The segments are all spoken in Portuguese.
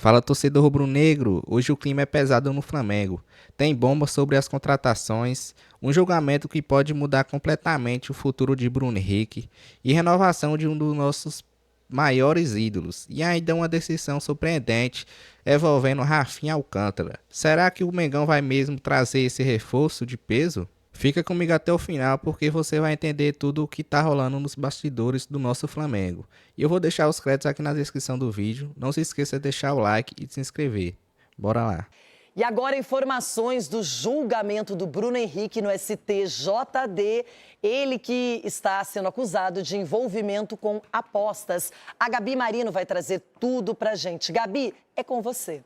Fala, torcedor rubro-negro, hoje o clima é pesado no Flamengo. Tem bomba sobre as contratações, um julgamento que pode mudar completamente o futuro de Bruno Henrique e renovação de um dos nossos maiores ídolos. E ainda uma decisão surpreendente envolvendo Rafinha Alcântara. Será que o Mengão vai mesmo trazer esse reforço de peso? Fica comigo até o final porque você vai entender tudo o que tá rolando nos bastidores do nosso Flamengo. E eu vou deixar os créditos aqui na descrição do vídeo. Não se esqueça de deixar o like e de se inscrever. Bora lá. E agora informações do julgamento do Bruno Henrique no STJD. Ele que está sendo acusado de envolvimento com apostas. A Gabi Marino vai trazer tudo pra gente. Gabi, é com você.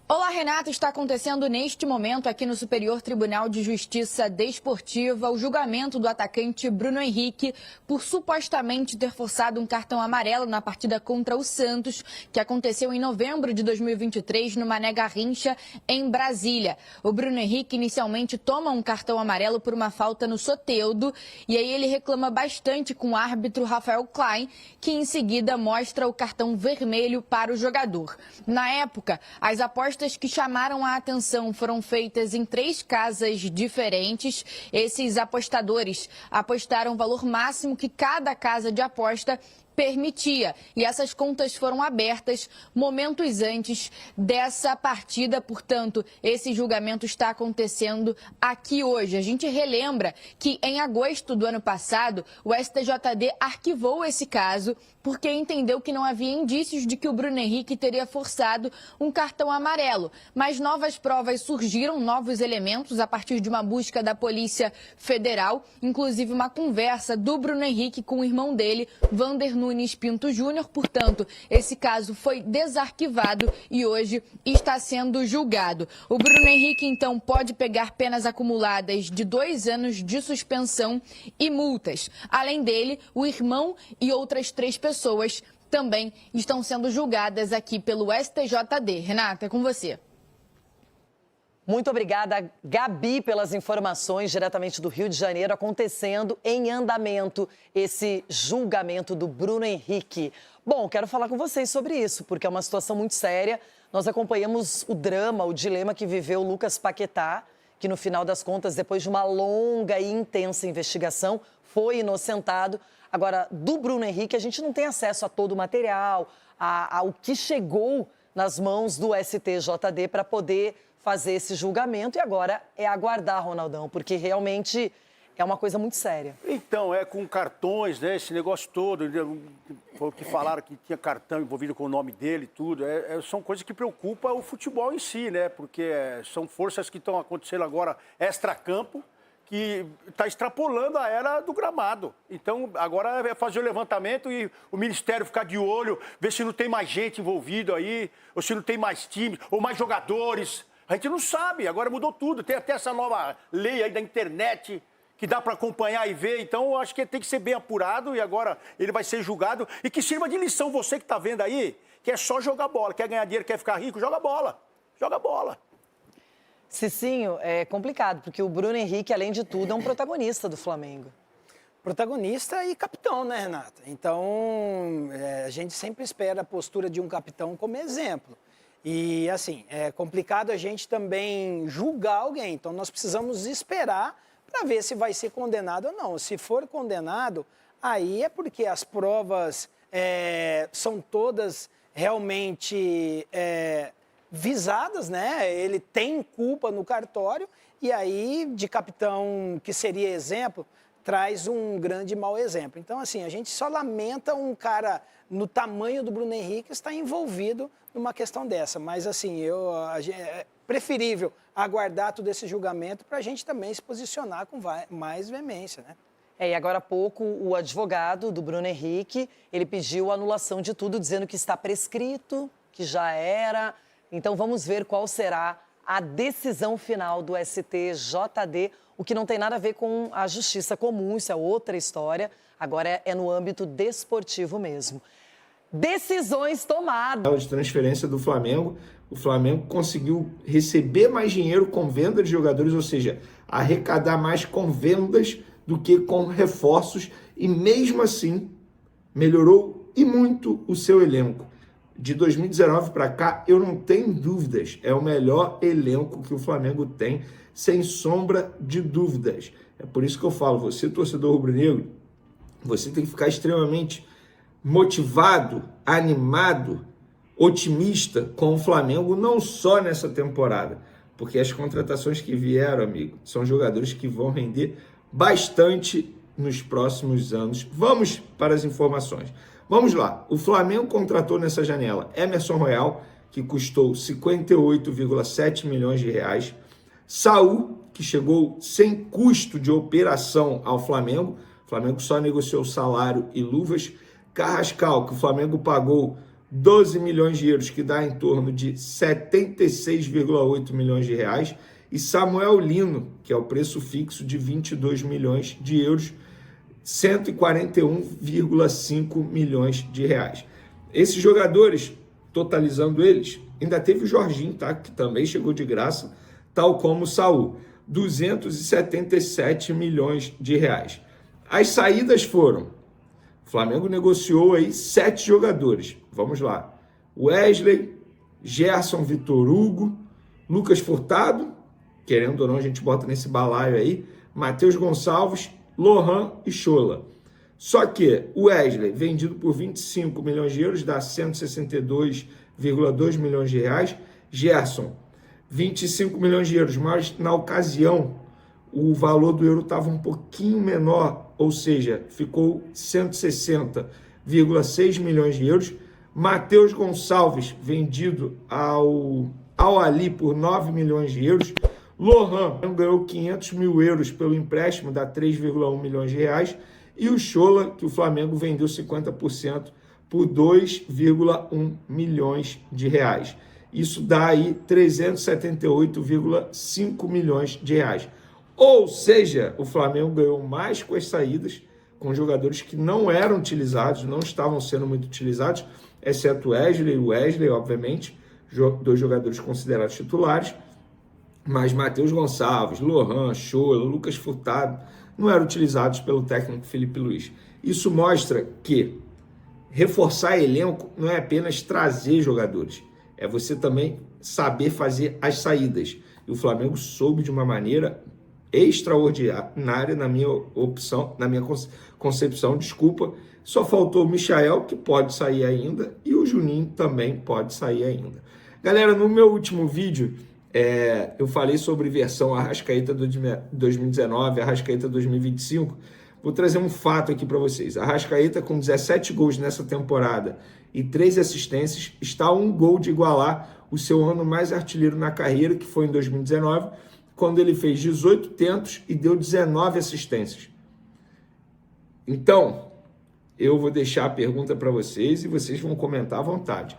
Olá, Renata. Está acontecendo neste momento aqui no Superior Tribunal de Justiça Desportiva o julgamento do atacante Bruno Henrique por supostamente ter forçado um cartão amarelo na partida contra o Santos, que aconteceu em novembro de 2023 no Mané Garrincha, em Brasília. O Bruno Henrique inicialmente toma um cartão amarelo por uma falta no Soteldo e aí ele reclama bastante com o árbitro Rafael Klein, que em seguida mostra o cartão vermelho para o jogador. Na época, as apostas que chamaram a atenção foram feitas em 3 casas diferentes. Esses apostadores apostaram o valor máximo que cada casa de aposta permitia. E essas contas foram abertas momentos antes dessa partida. Portanto, esse julgamento está acontecendo aqui hoje. A gente relembra que em agosto do ano passado, o STJD arquivou esse caso porque entendeu que não havia indícios de que o Bruno Henrique teria forçado um cartão amarelo. Mas novas provas surgiram, novos elementos a partir de uma busca da Polícia Federal, inclusive uma conversa do Bruno Henrique com o irmão dele, Vander Nunes Pinto Júnior. Portanto, esse caso foi desarquivado e hoje está sendo julgado. O Bruno Henrique, então, pode pegar penas acumuladas de 2 anos de suspensão e multas. Além dele, o irmão e outras 3 pessoas também estão sendo julgadas aqui pelo STJD. Renata, é com você. Muito obrigada, Gabi, pelas informações diretamente do Rio de Janeiro, acontecendo em andamento esse julgamento do Bruno Henrique. Bom, quero falar com vocês sobre isso, porque é uma situação muito séria. Nós acompanhamos o drama, o dilema que viveu o Lucas Paquetá, que no final das contas, depois de uma longa e intensa investigação, foi inocentado. Agora, do Bruno Henrique, a gente não tem acesso a todo o material, ao que chegou nas mãos do STJD para poder fazer esse julgamento. E agora é aguardar, Ronaldão, porque realmente é uma coisa muito séria. Então, com cartões, né, esse negócio todo, que falaram que tinha cartão envolvido com o nome dele e tudo, são coisas que preocupam o futebol em si, né, porque são forças que estão acontecendo agora extracampo, que está extrapolando a era do gramado. Então, agora é fazer o levantamento e o Ministério ficar de olho, ver se não tem mais gente envolvida aí, ou se não tem mais times, ou mais jogadores. A gente não sabe, agora mudou tudo. Tem até essa nova lei aí da internet que dá para acompanhar e ver. Então, eu acho que tem que ser bem apurado e agora ele vai ser julgado. E que sirva de lição você que está vendo aí, que é só jogar bola. Quer ganhar dinheiro, quer ficar rico, joga bola. Joga bola. Cicinho, é complicado, porque o Bruno Henrique, além de tudo, é um protagonista do Flamengo. Protagonista e capitão, né, Renata? Então, a gente sempre espera a postura de um capitão como exemplo. E, assim, é complicado a gente também julgar alguém. Então, nós precisamos esperar para ver se vai ser condenado ou não. Se for condenado, aí é porque as provas são todas realmente visadas, né? Ele tem culpa no cartório e aí, de capitão que seria exemplo, traz um grande mau exemplo. Então, assim, a gente só lamenta um cara no tamanho do Bruno Henrique estar envolvido numa questão dessa. Mas, assim, é preferível aguardar todo esse julgamento para a gente também se posicionar com mais veemência, né? E agora há pouco, o advogado do Bruno Henrique, ele pediu a anulação de tudo, dizendo que está prescrito, que já era. Então, vamos ver qual será a decisão final do STJD, o que não tem nada a ver com a justiça comum, isso é outra história, agora é no âmbito desportivo mesmo. Decisões tomadas. De transferência do Flamengo, o Flamengo conseguiu receber mais dinheiro com venda de jogadores, ou seja, arrecadar mais com vendas do que com reforços, e mesmo assim melhorou e muito o seu elenco. de 2019 para cá, eu não tenho dúvidas, é o melhor elenco que o Flamengo tem, sem sombra de dúvidas. É por isso que eu falo, você, torcedor rubro-negro, você tem que ficar extremamente motivado, animado, otimista com o Flamengo, não só nessa temporada, porque as contratações que vieram, amigo, são jogadores que vão render bastante nos próximos anos. Vamos para as informações. Vamos lá, o Flamengo contratou nessa janela Emerson Royal, que custou 58,7 milhões de reais, Saul, que chegou sem custo de operação ao Flamengo, o Flamengo só negociou salário e luvas, Carrascal, que o Flamengo pagou 12 milhões de euros, que dá em torno de 76,8 milhões de reais, e Samuel Lino, que é o preço fixo de 22 milhões de euros, 141,5 milhões de reais. Esses jogadores, totalizando eles, ainda teve o Jorginho, tá? Que também chegou de graça, tal como o Saul, 277 milhões de reais. As saídas foram, o Flamengo negociou aí 7 jogadores, vamos lá, Wesley, Gerson, Vitor Hugo, Lucas Furtado, querendo ou não a gente bota nesse balaio aí, Matheus Gonçalves, Lohan e Chola. Só que o Wesley, vendido por 25 milhões de euros, dá 162,2 milhões de reais. Gerson, 25 milhões de euros, mas na ocasião o valor do euro estava um pouquinho menor, ou seja, ficou 160,6 milhões de euros. Matheus Gonçalves, vendido ao Ali por 9 milhões de euros. Lohan ganhou 500 mil euros pelo empréstimo, dá 3,1 milhões de reais. E o Chola, que o Flamengo vendeu 50% por 2,1 milhões de reais. Isso dá aí 378,5 milhões de reais. Ou seja, o Flamengo ganhou mais com as saídas, com jogadores que não eram utilizados, não estavam sendo muito utilizados, exceto Wesley, obviamente, 2 jogadores considerados titulares, mas Matheus Gonçalves, Lohan, Chola, Lucas Furtado não eram utilizados pelo técnico Felipe Luiz. Isso mostra que reforçar elenco não é apenas trazer jogadores, é você também saber fazer as saídas. E o Flamengo soube de uma maneira extraordinária, na minha concepção, só faltou o Michael, que pode sair ainda, e o Juninho também pode sair ainda. Galera, no meu último vídeo, eu falei sobre versão Arrascaeta 2019, Arrascaeta 2025. Vou trazer um fato aqui para vocês. Arrascaeta, com 17 gols nessa temporada e 3 assistências, está a 1 gol de igualar o seu ano mais artilheiro na carreira, que foi em 2019, quando ele fez 18 tentos e deu 19 assistências. Então, eu vou deixar a pergunta para vocês e vocês vão comentar à vontade.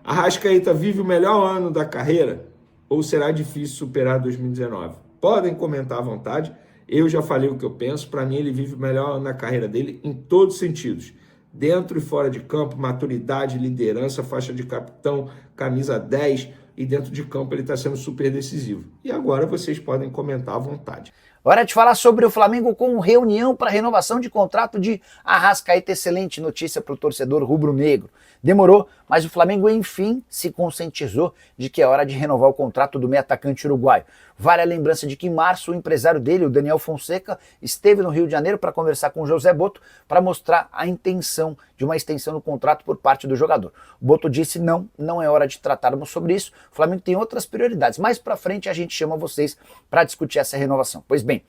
Arrascaeta vive o melhor ano da carreira? Ou será difícil superar 2019? Podem comentar à vontade. Eu já falei o que eu penso. Para mim, ele vive o melhor ano da carreira dele em todos os sentidos. Dentro e fora de campo, maturidade, liderança, faixa de capitão, camisa 10. E dentro de campo ele está sendo super decisivo. E agora vocês podem comentar à vontade. Hora de falar sobre o Flamengo com reunião para renovação de contrato de Arrascaeta. Excelente notícia para o torcedor rubro-negro. Demorou, mas o Flamengo enfim se conscientizou de que é hora de renovar o contrato do meio atacante uruguaio. Vale a lembrança de que em março o empresário dele, o Daniel Fonseca, esteve no Rio de Janeiro para conversar com o José Botto para mostrar a intenção de uma extensão no contrato por parte do jogador. O Botto disse não é hora de tratarmos sobre isso, o Flamengo tem outras prioridades. Mais para frente a gente chama vocês para discutir essa renovação. Pois bem,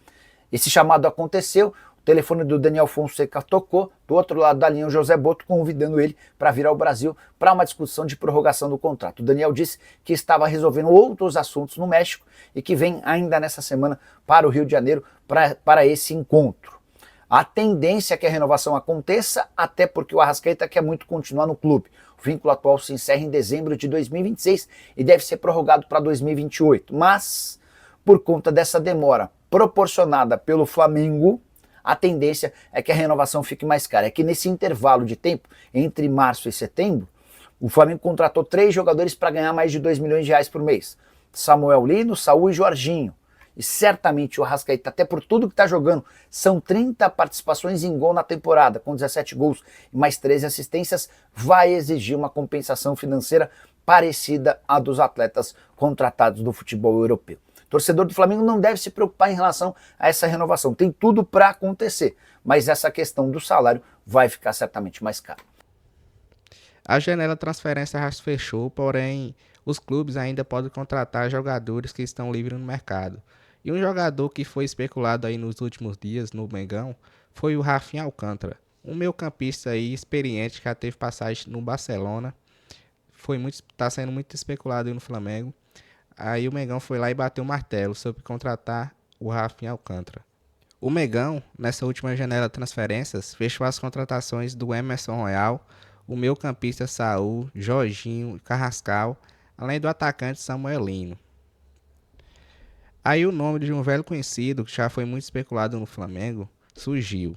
esse chamado aconteceu, o telefone do Daniel Fonseca tocou, do outro lado da linha o José Botto convidando ele para vir ao Brasil para uma discussão de prorrogação do contrato. O Daniel disse que estava resolvendo outros assuntos no México e que vem ainda nessa semana para o Rio de Janeiro para esse encontro. A tendência é que a renovação aconteça, até porque o Arrascaeta quer muito continuar no clube. O vínculo atual se encerra em dezembro de 2026 e deve ser prorrogado para 2028. Mas, por conta dessa demora proporcionada pelo Flamengo, a tendência é que a renovação fique mais cara. É que nesse intervalo de tempo, entre março e setembro, o Flamengo contratou 3 jogadores para ganhar mais de 2 milhões de reais por mês. Samuel Lino, Saul e Jorginho. e certamente o Arrascaeta, até por tudo que está jogando, são 30 participações em gol na temporada, com 17 gols e mais 13 assistências, vai exigir uma compensação financeira parecida à dos atletas contratados do futebol europeu. O torcedor do Flamengo não deve se preocupar em relação a essa renovação, tem tudo para acontecer, mas essa questão do salário vai ficar certamente mais cara. A janela de transferência já se fechou, porém os clubes ainda podem contratar jogadores que estão livres no mercado. E um jogador que foi especulado aí nos últimos dias no Mengão foi o Rafinha Alcântara, um meio-campista aí experiente que já teve passagem no Barcelona, está sendo muito especulado aí no Flamengo. Aí o Mengão foi lá e bateu o martelo sobre contratar o Rafinha Alcântara. O Mengão, nessa última janela de transferências, fechou as contratações do Emerson Royal, o meio-campista Saul, Jorginho, Carrascal, além do atacante Samuelino. Aí o nome de um velho conhecido, que já foi muito especulado no Flamengo, surgiu.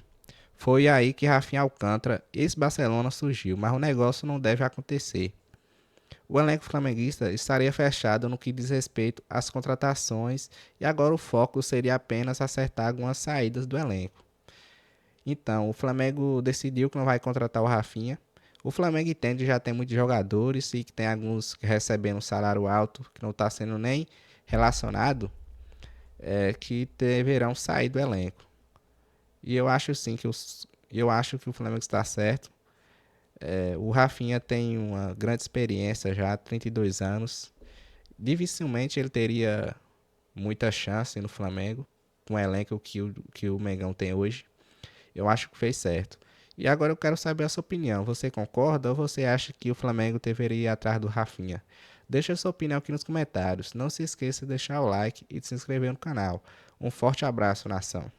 Foi aí que Rafinha Alcântara, ex-Barcelona, surgiu, mas o negócio não deve acontecer. O elenco flamenguista estaria fechado no que diz respeito às contratações e agora o foco seria apenas acertar algumas saídas do elenco. Então, o Flamengo decidiu que não vai contratar o Rafinha. O Flamengo entende que já tem muitos jogadores e que tem alguns recebendo um salário alto que não está sendo nem relacionado, que deverão sair do elenco. E eu acho sim que o Flamengo está certo. O Rafinha tem uma grande experiência já, 32 anos. Dificilmente ele teria muita chance no Flamengo, com o elenco que o Mengão tem hoje. Eu acho que fez certo. E agora eu quero saber a sua opinião. Você concorda ou você acha que o Flamengo deveria ir atrás do Rafinha? Deixa a sua opinião aqui nos comentários. Não se esqueça de deixar o like e de se inscrever no canal. Um forte abraço, nação.